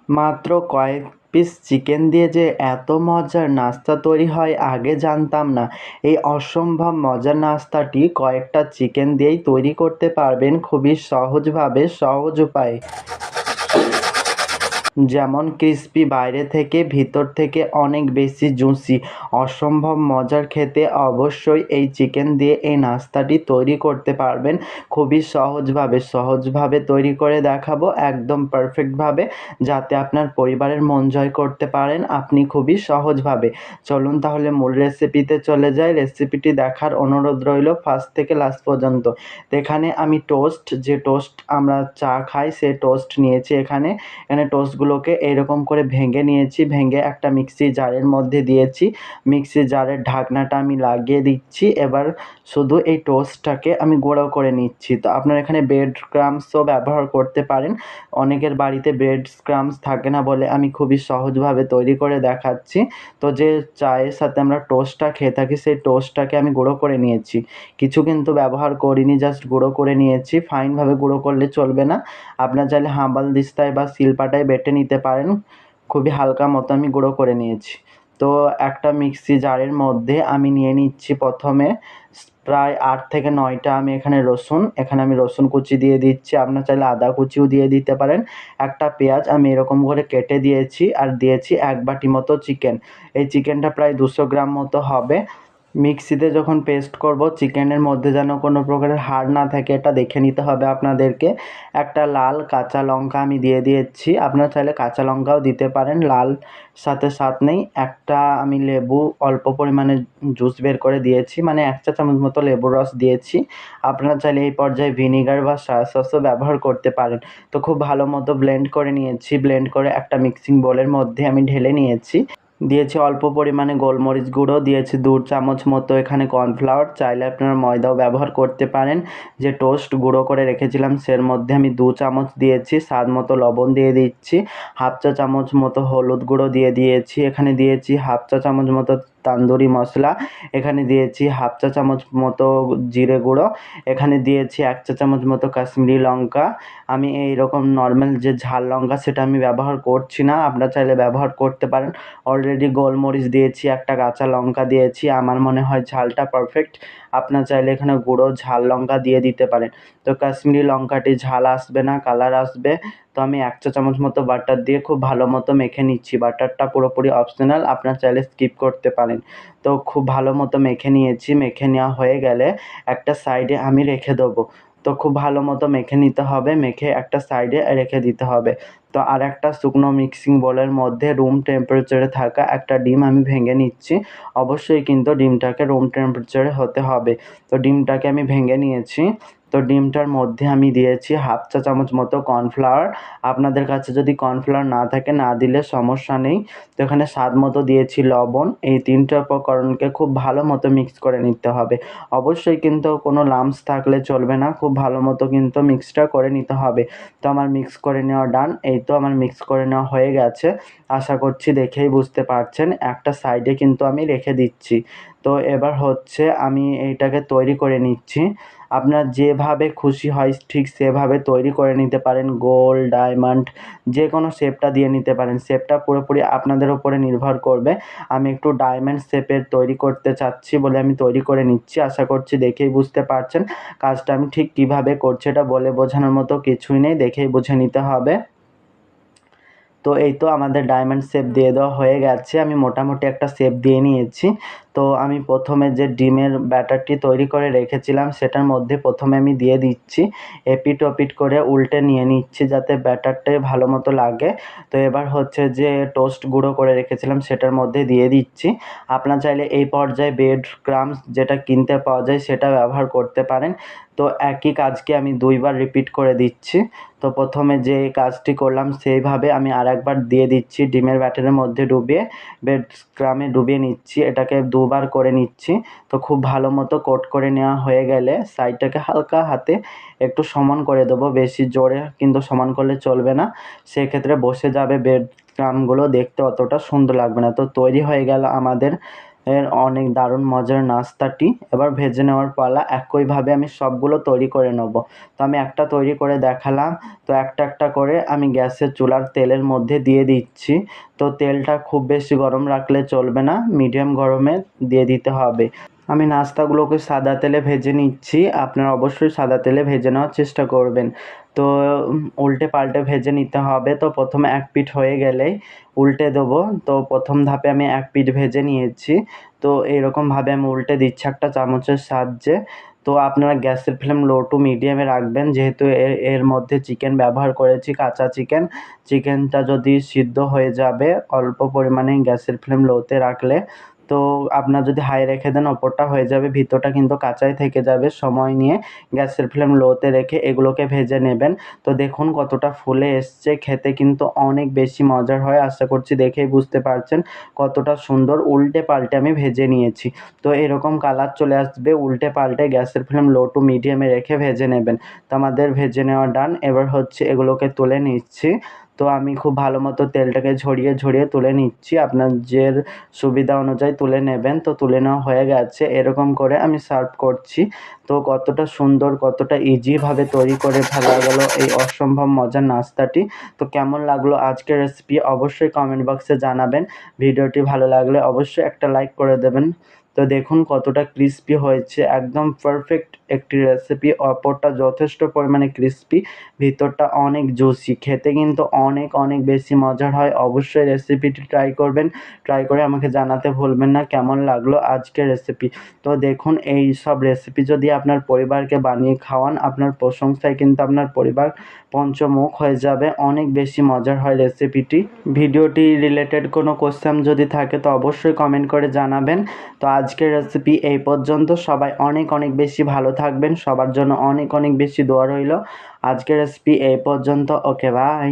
মাত্র কয়েক piece chicken দিয়ে যে এত মজার নাস্তা তৈরি হয় আগে জানতাম না। এই অসম্ভব মজার নাস্তাটি কয়েকটা চিকেন দিয়েই তৈরি করতে পারবেন খুবই সহজভাবে, সহজ উপায়ে। যেমন ক্রিস্পি বাইরে থেকে, ভিতর থেকে অনেক বেশি জুসি, অসম্ভব মজার খেতে। অবশ্যই এই চিকেন দিয়ে এই নাস্তাটি তৈরি করতে পারবেন খুবই সহজভাবে তৈরি করে দেখাবো একদম পারফেক্টভাবে, যাতে আপনার পরিবারের মন জয় করতে পারেন আপনি খুবই সহজভাবে। চলুন তাহলে মূল রেসিপিতে চলে যাই। রেসিপিটি দেখার অনুরোধ রইল ফার্স্ট থেকে লাস্ট পর্যন্ত। তো এখানে আমি যে টোস্ট আমরা চা খাই সে টোস্ট নিয়েছি। এখানে টোস্টগুলোকে এইরকম করে ভেঙে নিয়েছি, ভেঙে একটা মিক্সি জারের মধ্যে দিয়েছি। মিক্সি জারের ঢাকনাটা আমি লাগিয়ে দিচ্ছি। এবার শুধু এই টোস্টটাকে আমি গুঁড়ো করে নিচ্ছি। তো আপনারা এখানে ব্রেড ক্রাম্বসও ব্যবহার করতে পারেন। অনেকের বাড়িতে ব্রেড ক্রাম্বস থাকে না বলে আমি খুবই সহজভাবে তৈরি করে দেখাচ্ছি। তো যে চায়ের সাথে আমরা টোস্টটা খেয়ে থাকি সেই টোস্টটাকে আমি গুঁড়ো করে নিয়েছি। কিছু কিন্তু ব্যবহার করিনি, জাস্ট গুঁড়ো করে নিয়েছি। ফাইনভাবে গুঁড়ো করলে চলবে না, আপনার চাইলে হামালদিস্তায় বা শিলপাটায় বেটে নিতে পারেন। খুবই হালকা মতো আমি গুঁড়ো করে নিয়েছি। তো একটা মিক্সি জারের মধ্যে আমি নিয়ে নিচ্ছি প্রথমে প্রায় 8 থেকে 9টা আমি এখানে আমি রসুন কুচি দিয়ে দিচ্ছি। আপনার চাইলে আদা কুচিও দিয়ে দিতে পারেন। একটা পেঁয়াজ আমি এরকম করে কেটে দিয়েছি, আর দিয়েছি 1 বাটি মতো চিকেন। এই চিকেনটা প্রায় 200 গ্রাম মতো হবে। মিক্সিতে যখন পেস্ট করব চিকেনের মধ্যে যেন কোনো প্রকারের হাড় না থাকে এটা দেখে নিতে হবে আপনাদেরকে। একটা লাল কাঁচা লঙ্কা আমি দিয়ে দিয়েছি, আপনারা চাইলে কাঁচা লঙ্কাও দিতে পারেন, লাল সাথে স্বাদ নেই। একটা আমি লেবু অল্প পরিমাণে জুস বের করে দিয়েছি, মানে 1 চা চামচ মতো লেবুর রস দিয়েছি। আপনারা চাইলে এই পর্যায়ে ভিনিগার বা সয়া সসও ব্যবহার করতে পারেন। তো খুব ভালো মতো ব্লেন্ড করে নিয়েছি। ব্লেন্ড করে একটা মিক্সিং বোলের মধ্যে আমি ঢেলে নিয়েছি। দিয়েছি অল্প পরিমাণে গোলমরিচ গুঁড়ো, দিয়েছি 2 চামচ মতো এখানে কর্নফ্লাওয়ার, চাইলে আপনারা ময়দাও ব্যবহার করতে পারেন। যে টোস্ট গুঁড়ো করে রেখেছিলাম সের মধ্যে আমি 2 চামচ দিয়েছি। স্বাদ মতো লবণ দিয়ে দিচ্ছি। হাফ চা চামচ মতো হলুদ গুঁড়ো দিয়ে দিয়েছি। এখানে দিয়েছি হাফ চা চামচ মতো তান্দুরি মশলা। এখানে দিয়েছি হাফ চা চামচ মতো জিরে গুঁড়ো। এখানে দিয়েছি 1 চা চামচ মতো কাশ্মীরি লঙ্কা। আমি এইরকম নর্মাল যে ঝাল লঙ্কা সেটা আমি ব্যবহার করছি না, আপনারা চাইলে ব্যবহার করতে পারেন। অলরেডি গোলমরিচ দিয়েছি, একটা কাঁচা লঙ্কা দিয়েছি। আমার মনে হয় ঝালটা পারফেক্ট। আপনারা চাইলে এখানে গুঁড়ো ঝাল লঙ্কা দিয়ে দিতে পারেন। তো কাশ্মীরি লঙ্কাটি ঝাল আসবে না, কালার আসবে। তো আমি 1 চা চামচ মতো বাটার দিয়ে খুব ভালো মতো মেখে নিচ্ছি। বাটারটা পুরোপুরি অপশনাল, আপনারা চাইলে স্কিপ করতে পারেন। তো খুব ভালো মতো মেখে নিয়েছি। মেখে নেওয়া হয়ে গেলে একটা সাইডে আমি রেখে দেবো। তো খুব ভালো মতো মেখে নিতে হবে, মেখে একটা সাইডে রেখে দিতে হবে। তো আরেকটা শুকনো মিক্সিং বোলের মধ্যে রুম টেম্পারেচারে থাকা একটা ডিম আমি ভেঙে নিচ্ছি। অবশ্যই কিন্তু ডিমটাকে রুম টেম্পারেচারে হতে হবে। তো ডিমটাকে আমি ভেঙে নিয়েছি। তো ডিমটার মধ্যে আমি দিয়েছি হাফ চা চামচ মতো কর্নফ্লাওয়ার। আপনাদের কাছে যদি কর্নফ্লাওয়ার না থাকে না দিলে সমস্যা নেই। তো এখানে স্বাদ মতো দিয়েছি লবণ। এই 3টে উপকরণকে খুব ভালো মতো মিক্স করে নিতে হবে। অবশ্যই কিন্তু কোনো লাম্পস থাকলে চলবে না, খুব ভালো মতো কিন্তু মিক্সটা করে নিতে হবে। তো আমার মিক্স করে নেওয়া ডান। এই তো আমার মিক্স করে নেওয়া হয়ে গেছে, আশা করছি দেখেই বুঝতে পারছেন। একটা সাইডে কিন্তু আমি রেখে দিচ্ছি। তো এবার হচ্ছে আমি এইটাকে তৈরি করে নিচ্ছি। আপনার যেভাবে খুশি হয় ঠিক সেভাবে তৈরি করে নিতে পারেন। গোল, ডায়মন্ড, যে কোনো শেপটা দিয়ে নিতে পারেন। শেপটা পুরোপুরি আপনাদের উপরে নির্ভর করবে। আমি একটু ডায়মন্ড শেপের তৈরি করতে চাচ্ছি বলে আমি তৈরি করে নিচ্ছি। আশা করছি দেখেই বুঝতে পারছেন কাজটা আমি ঠিক কীভাবে করছি। এটা বলে বোঝানোর মতো কিছুই নেই, দেখেই বুঝে নিতে হবে। তো এই তো আমাদের ডায়মন্ড শেপ দিয়ে দেওয়া হয়ে গেছে। আমি মোটামুটি একটা শেপ দিয়ে নিয়েছি। তো আমি প্রথমে যে ডিমের ব্যাটারটি তৈরি করে রেখেছিলাম সেটার মধ্যে প্রথমে আমি দিয়ে দিচ্ছি। এপিট ওপিট করে উল্টে নিয়ে নিচ্ছি যাতে ব্যাটারটাই ভালো মতো লাগে। তো এবার হচ্ছে যে টোস্ট গুঁড়ো করে রেখেছিলাম সেটার মধ্যে দিয়ে দিচ্ছি। আপনারা চাইলে এই পর্যায়ে ব্রেড ক্রাম্বস যেটা কিনতে পাওয়া যায় সেটা ব্যবহার করতে পারেন। তো একই কাজকে আমি 2 বার রিপিট করে দিচ্ছি। তো প্রথমে যে কাজটি করলাম সেইভাবে আমি আরেকবার দিয়ে দিচ্ছি। ডিমের ব্যাটারের মধ্যে ডুবিয়ে ব্রেড ক্রাম্বে ডুবিয়ে নিচ্ছি। এটাকে 2 বার করে নিচ্ছি। তো খুব ভালো মতো কোট করে নেওয়া হয়ে গেলে সাইডটাকে হালকা হাতে একটু সমান করে দেবো, বেশি জোরে কিন্তু সমান করলে চলবে না, সেক্ষেত্রে বসে যাবে ব্রেড ক্রাম্বগুলো, দেখতে অতটা সুন্দর লাগবে না। তো তৈরি হয়ে গেল আমাদের এর অনেক দারুণ মজার নাস্তাটি এবার ভেজে নেওয়ার পালা। একইভাবে আমি সবগুলো তৈরি করে নেব। তো আমি একটা তৈরি করে দেখালাম। তো একটা একটা করে আমি গ্যাসের চুলার তেলের মধ্যে দিয়ে দিচ্ছি। তো তেলটা খুব বেশি গরম রাখলে চলবে না, মিডিয়াম গরমে দিয়ে দিতে হবে। আমি নাস্তাগুলোকে সাদা তেলে ভেজে নিচ্ছি। আপনারা অবশ্যই সাদা তেলে ভেজে নেওয়ার চেষ্টা করবেন। তো উল্টে পাল্টে ভেজে নিতে হবে। তো প্রথমে এক পিঠ হয়ে গেলেই উল্টে দেবো। তো প্রথম ধাপে আমি এক পিঠ ভেজে নিয়েছি। তো এইরকমভাবে আমি উল্টে দিচ্ছি একটা চামচের সাহায্যে। তো আপনারা গ্যাসের ফ্লেম লো টু মিডিয়ামে রাখবেন, যেহেতু এর মধ্যে চিকেন ব্যবহার করেছি, কাঁচা চিকেন। চিকেনটা যদি সিদ্ধ হয়ে যাবে অল্প পরিমাণে গ্যাসের ফ্লেম লোতে রাখলে। তো আপনার যদি হাই রেখে দেন ওপরটা হয়ে যাবে, ভিতরটা কিন্তু কাঁচাই থেকে যাবে। সময় নিয়ে গ্যাসের ফ্লেম লোতে রেখে এগুলোকে ভেজে নেবেন। তো দেখুন কতটা ফুলে এসছে, খেতে কিন্তু অনেক বেশি মজার হয়। আশা করছি দেখেই বুঝতে পারছেন কতটা সুন্দর। উল্টে পাল্টে আমি ভেজে নিয়েছি। তো এরকম কালার চলে আসবে, উল্টে পাল্টে গ্যাসের ফ্লেম লো টু মিডিয়ামে রেখে ভেজে নেবেন। তো আমাদের ভেজে নেওয়া ডান। এবার হচ্ছে এগুলোকে তুলে নিচ্ছি। তো আমি খুব ভালো মতো তেলটাকে ঝরিয়ে ঝরিয়ে তুলে নিচ্ছি। আপনাদের সুবিধা অনুযায়ী তুলে নেবেন। তো তুলে নেওয়া হয়ে গেছে, এরকম করে আমি সার্ভ করছি। তো কতটা সুন্দর, কতটা ইজিভাবে তৈরি করে ফেলা গেল এই অসম্ভব মজার নাস্তাটি। তো কেমন লাগলো আজকের রেসিপি অবশ্যই কমেন্ট বক্সে জানাবেন। ভিডিওটি ভালো লাগলে অবশ্যই একটা লাইক করে দেবেন। তো দেখুন কতটা ক্রিস্পি হয়েছে, একদম পারফেক্ট একটি রেসিপি। অপরটা যথেষ্ট পরিমাণে ক্রিস্পি, ভিতরটা অনেক জুসি, খেতে কিন্তু অনেক অনেক বেশি মজার হয়। অবশ্যই রেসিপিটি ট্রাই করবেন। ট্রাই করে আমাকে জানাতে ভুলবেন না কেমন লাগলো আজকের রেসিপি। তো দেখুন এই সব রেসিপি যদি আপনার পরিবারকে বানিয়ে খাওয়ান, আপনার প্রশংসায় কিন্তু আপনার পরিবার পঞ্চমুখ হয়ে যাবে। অনেক বেশি মজার হয় রেসিপিটি। ভিডিওটি রিলেটেড কোনো কোশ্চেন যদি থাকে তো অবশ্যই কমেন্ট করে জানাবেন। তো আজকের রেসিপি এই পর্যন্ত। সবাই অনেক অনেক বেশি ভালো থাকবেন, সবার জন্য অনেক অনেক বেশি দোয়া রইল। আজকের রেসিপি এই পর্যন্ত। ওকে, বাই।